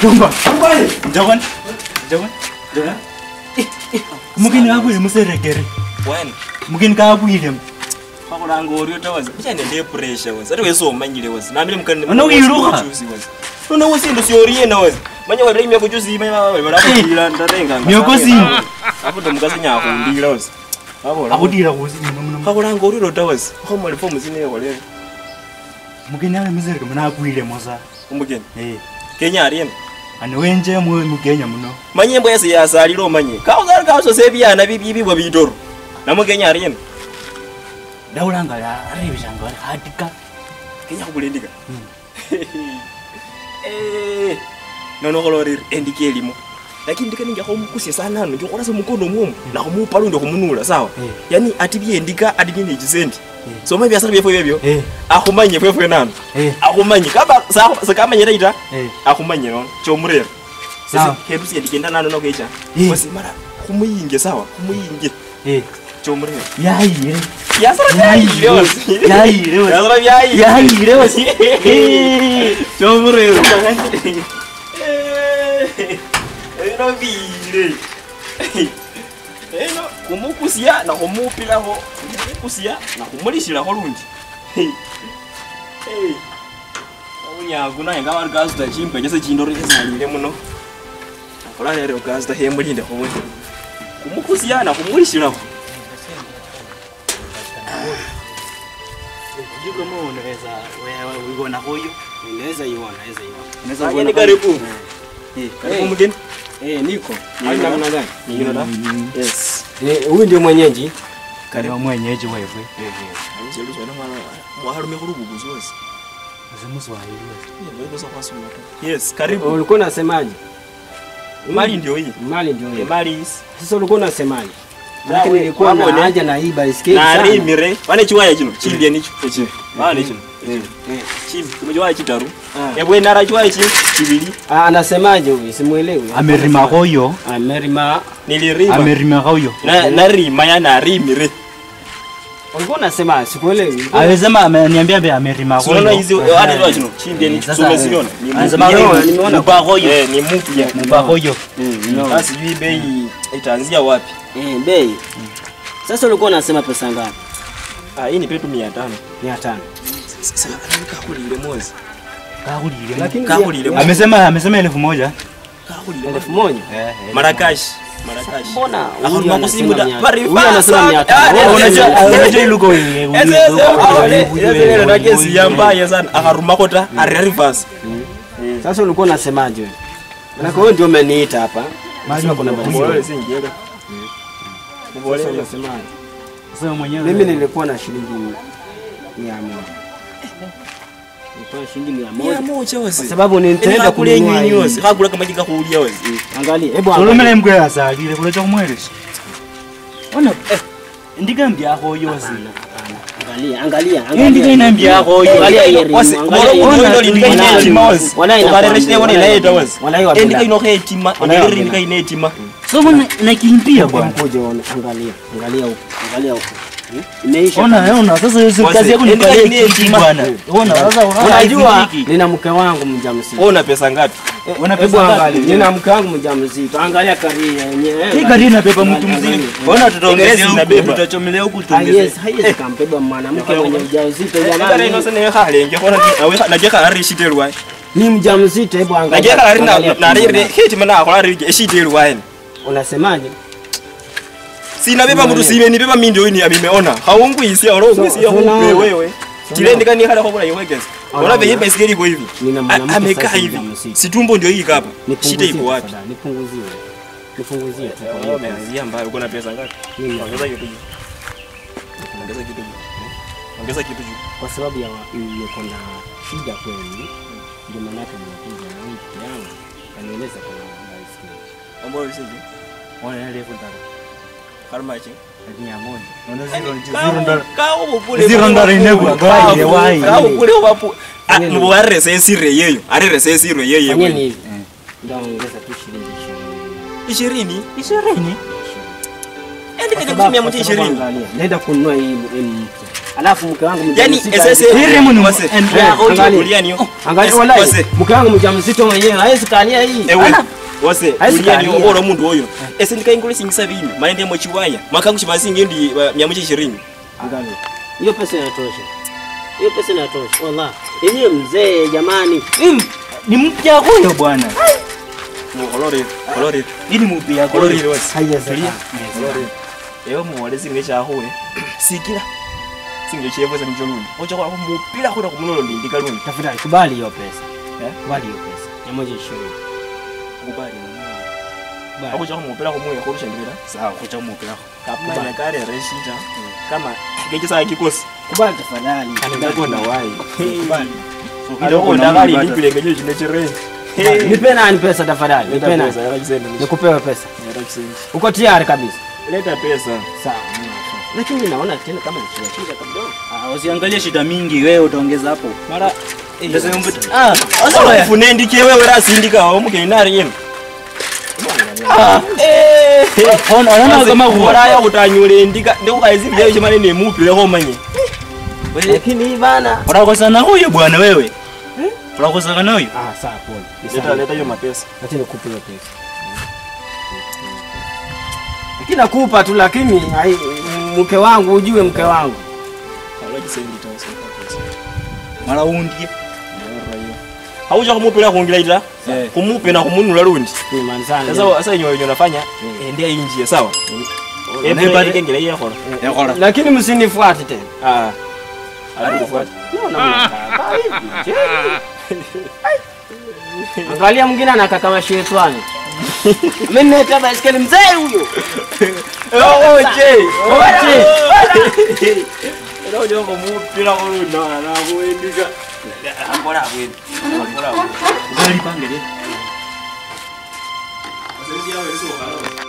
Jomba. Jangan. Mungkin aku yang museregere. When? Mungkin kamu yang Pakulango ori utawazi. Kuchane ndi pressure wazi. Ati weso manyire wazi. Namile mukani. Unowiruka. Uno wasindo siori ena wazi. Manya wa rime kujuzi manya wa barabara ndarenga. Nyokozi. Afudo mukazi nyako ndira wazi. Abola. Akudira kuzi muno. Pakulango ori utawazi. Homa reform zine wale. Mungkin nawe muserege muna akuile moza. Umugeni. Kenya arien. Ani wenje mu Kenya muno. Manyembo yase yasaliro manye. Kauzar kauso sebiana bibi bwa bidoro. Namu Kenya arien. Daulanga ya aribishanga hadika. Kenya kubulendika. Nono kolori endike elimo. Lakini ndikaninga ko mukusia sana njo korasa mukono mumu na kumupalo ndo kumunula sawa. Yani atibye endika adinini chisendi. So maybe asana befo bebyo. Akumanye fefwe nano. Akumanye kaba sakamanye raita. Akumanye no chomurera. Sasa kedu si ndikenda nano no kecha. Basi mara kumuyinge sawa, kumuyinge. Chomurera. Yaire. Yasara yaire wasi. Yaire wasi. Yasara yaire. Yaire wasi. Chomurera. Eno vire. Eno kumukusia na kumupila ho. Kumukusia na kumulishira ho lundi. Oya kuna nga bari gazuta chimpe cyose chindoro cyazanire muno. Akora rero gazuta hemulinde ho. Kumukusia na kumulishira ho. Jiko mo unaweza wewe uiona huyo. Inaweza iona. Unaweza kuona karibu. Karibu mgeni. Niko. Haina namna gani? Niko na. Yes. Huyu ndio mwenyeji. Karibu mwenyeji wewe. Anjelu sana mwana. Mwaharume kurubu zoezi. Azimuswahili. Wewe sasa kwa sumu. Yes, karibu. Ulikuwa unasemaje? Mali ndio hii. Mali ndio hii. Mali hizi. Sasa ulikuwa unasemaje? Lakini nilikuwa na haja na hii baiskeli sana. Na rimire. Wane chiwaya kino. Chimbye nicho. Wane kino. Chimbi. Kumejua chitaru. Ebwe nara chiwaya chino. Chibili. Anasemaje huyu? Simuelewi. Amerima hoyo. Amerima. Nilirima. Amerima hoyo. Na rima ya na rimire. Ulikuwa unasema sikuelewi. Awezema ameniambia be amerima hoyo. Unaona hizi hadi leo chino. Chimbye nicho. Tumeziona. Anasema nimeona mpa hoyo. Ni mpya. Mpa hoyo. Basi jui bei itaanzia wapi? Bei. Sasa ulikuwa unasema pesa ngapi? Hii ni petu 500. 500. Sasa nikakulile mwezi. Kakulile. Lakini Kakulile. Amesema 1000. Kakulile. 1000. Marakash. Mbona huyu anasema 500? Huyu anasema 500. Unajua luko wewe. Ese ndio kesi yambaya sana. Akaruma kota reverse. Sasa ulikuwa unasemaje wewe? Na kwa hiyo ndio umeniita hapa. Nasema kuna Mbona singienda? Mbona unasemaje? Sasa mwenyewe Mimi nilikuwa na shilingi 100. Nilikuwa shilingi 100. Kwa sababu nitaenda kule nyinyi wose. Hakula kama jika kuulia wose. Angalia, hebu Solomele mkwe asalile kule cha kumwelesha. Ona ndikambia hoyo wase. Angalia. Ndika inambia hoyo. Angalia yeri. Wase, ona ndika inetima wose. Ukareleshia wone naeta wose. Ndika inohe etima, ndika inetima. So nakimbia bwana. Mkoje ona, angalia huko. Imeisha. Ona sasa hiyo kazi yako ni kale bwana. Ona sasa unajua nina mke wangu mjamzito. Ona pesa ngapi? Una pesa ngapi? Nina mke wangu mjamzito. Angalia karia yenyewe. Hii karia inabeba mtu mzima. Ona tutaongelea huko, tutachomelea huku tuongeze. Haiwezi kambeba mwanamke mwenye ujauzito Kana jamani. ino sene halenge kona aweka najeka ari shiterwa. Ni mjamzito, hebu angalia. Najeka ari na rire hiti mana akola ari shiterwa yani. Unasemaje? Sina beba mtu sibe ni beba mindi ni abimeona. Haungu isi oro isi hupe wewe. Tilende kani hala kwa yewekeza. Ona be yipa isikeli kwa hivi. Amekaa hivi. Situmbo ndio hii hapa. Shida iko wapi? Nipunguzie tu. Umeanzia mbaya uko na pesa ngapi? Ongeza kitu juu. Ongeza kitu juu. Kwa sababu ya niko na shida kweli. Ndio maana yake nimekuja na wiki yangu. Kanieleza kwa baiskeli. Ambayo usije. Ona ile kutaka. Harmachi. Zero ndara inegwa gaire wai. Kao kule wapo. Muware sesire yeyo. Are resesire yeyo. Fanya hivi. Ndio ongeza tu shilingi 20. 20. Ende kaje kutumia mtu 20. Naenda kununua hii mpya. Alafu mke wangu yani sasa Iremu ni wase tuliani angalia wallahi mke wangu mjamzito mwenyewe hawezi kalia hii wase tuliani obora mundu oyo ese ndikaingule singisa bini maende mo chiwaya makangu chimasingi ndi 120 angalia hiyo pesa inatosha wallahi yeye mzee jamani ni mpya huyo bwana kolore ini mpya kolore wase haijasalia ewe muwale singesha huwe sikira singechevo za njoluni ocha kwa mupira kwenda kumunono ndi ndikaluni tafadhali kubali hiyo pesa kubali hiyo pesa 120 kubali akucha kumupira kumuya kurusha ndivira sawa kucha mupira kama ya kare reshita kama ngeje saa kikosi kubali tafadhali ndako na wai kubali aloko ndakali ndipile ngeje chinechere nipe nani pesa tafadhali nipe nani nikupewe pesa uko tayari kabisa leta pesa sawa lakini naona tena kama ni shida kidogo usiangalie shida mingi wewe utaongeza hapo mara sasa funendike wewe rasindika omuke inari yenu ona kama uraya utanyule ndika ndikukazi vile chimane ne mupile ko manye lakini bana unakosana huyo bwana wewe unakosana huyo sawa pole leta hiyo mapesa acha nikupe hiyo pesa lakini nakupa tu lakini mke wangu ujue mke wangu mara undie hauja kumupira kuongela ita kumupe na kumunula lundi sasa yenyewe unafanya ndia injia sawa ngengela hiyo yakora lakini msinifuate tena alafuata angalia mwingine anakaa kama shetani mimi neta baiskeli mzee huyo ndio ndio kumupira kuunda na kuendika akora kweli Gari pangele. Sasa ndio wewe sio